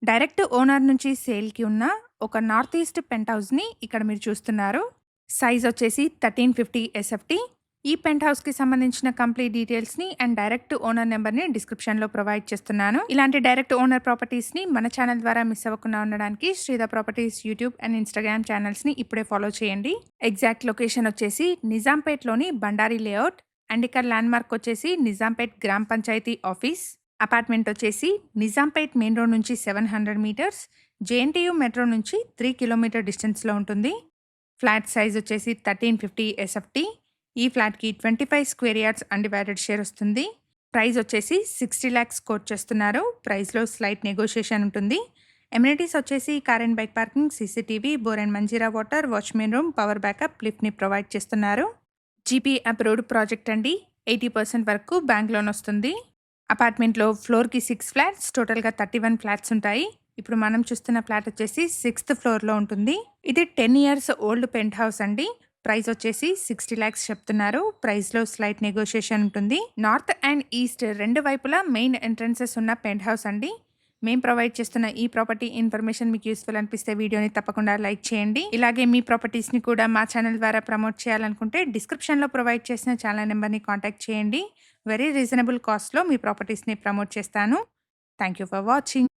Direct owner నుంచి సేల్‌కి ఉన్న ఒక నార్త్ ఈస్ట్ పెంట్ హౌస్‌ని ఇక్కడ మీరు చూస్తున్నారు. సైజ్ వచ్చేసి 1350 ఎస్ఎఫ్‌టి. ఈ పెంట్ హౌస్‌కి సంబంధించిన కంప్లీట్ డీటెయిల్స్‌ని అండ్ డైరెక్ట్ ఓనర్ నెంబర్‌ని డిస్క్రిప్షన్‌లో ప్రొవైడ్ చేస్తున్నాను. ఇలాంటి డైరెక్ట్ ఓనర్ ప్రాపర్టీస్‌ని మన ఛానల్ ద్వారా మిస్ అవ్వకుండా ఉండడానికి Sridhar properties YouTube and Instagram ఛానల్స్‌ని ఇప్పుడే ఫాలో చేయండి. ఎగ్జాక్ట్ లొకేషన్ వచ్చేసి నిజాంపేట్‌లోని బండారి లేఅవుట్ అండ్ ఇక్కడ ల్యాండ్‌మార్క్ వచ్చేసి నిజాంపేట్ గ్రామ పంచాయతీ ఆఫీస్. అపార్ట్మెంట్ వచ్చేసి నిజాంపేట్ మెయిన్ రోడ్ నుంచి 700 మీటర్స్, జేఎన్టీయూ మెట్రో నుంచి 3 కిలోమీటర్ డిస్టెన్స్‌లో ఉంటుంది. ఫ్లాట్ సైజ్ వచ్చేసి 1350 ఎస్ఎఫ్‌టి. ఈ ఫ్లాట్‌కి 25 స్క్వేర్ యార్డ్స్ అన్‌డివైడెడ్ షేర్ వస్తుంది. ప్రైస్ వచ్చేసి 60 లాక్స్ కోట్ చేస్తున్నారు. ప్రైస్‌లో స్లైట్ నెగోషియేషన్ ఉంటుంది. ఎమ్యూనిటీస్ వచ్చేసి car and bike parking, CCTV, bore and Manjira water, watchman room, power backup, లిఫ్ట్‌ని ప్రొవైడ్ చేస్తున్నారు. జీపీ అప్రూవ్డ్ ప్రాజెక్ట్ అండి. 80% వరకు బ్యాంక్ లోన్ వస్తుంది. అపార్ట్మెంట్లో ఫ్లోర్‌కి 6 ఫ్లాట్స్, టోటల్‌గా 31 ఫ్లాట్స్ ఉంటాయి. ఇప్పుడు మనం చూస్తున్న ఫ్లాట్ వచ్చేసి 6th ఫ్లోర్‌లో ఉంటుంది. ఇది 10 ఇయర్స్ ఓల్డ్ పెంట్ హౌస్ అండి. ప్రైస్ వచ్చేసి 60 లాక్స్ చెప్తున్నారు. ప్రైస్‌లో స్లైట్ నెగోషియేషన్ ఉంటుంది. నార్త్ అండ్ ఈస్ట్ రెండు వైపులా మెయిన్ ఎంట్రన్సెస్ ఉన్న పెంట్ హౌస్ అండి. మేము ప్రొవైడ్ చేస్తున్న ఈ ప్రాపర్టీ ఇన్ఫర్మేషన్ మీకు యూస్ఫుల్ అనిపిస్తే వీడియోని తప్పకుండా లైక్ చేయండి. ఇలాగే మీ ప్రాపర్టీస్ని కూడా మా ఛానల్ ద్వారా ప్రమోట్ చేయాలనుకుంటే డిస్క్రిప్షన్లో ప్రొవైడ్ చేసిన ఛానల్ నెంబర్ని కాంటాక్ట్ చేయండి. వెరీ రీజనబుల్ కాస్ట్లో మీ ప్రాపర్టీస్ని ప్రమోట్ చేస్తాను. Thank you for watching.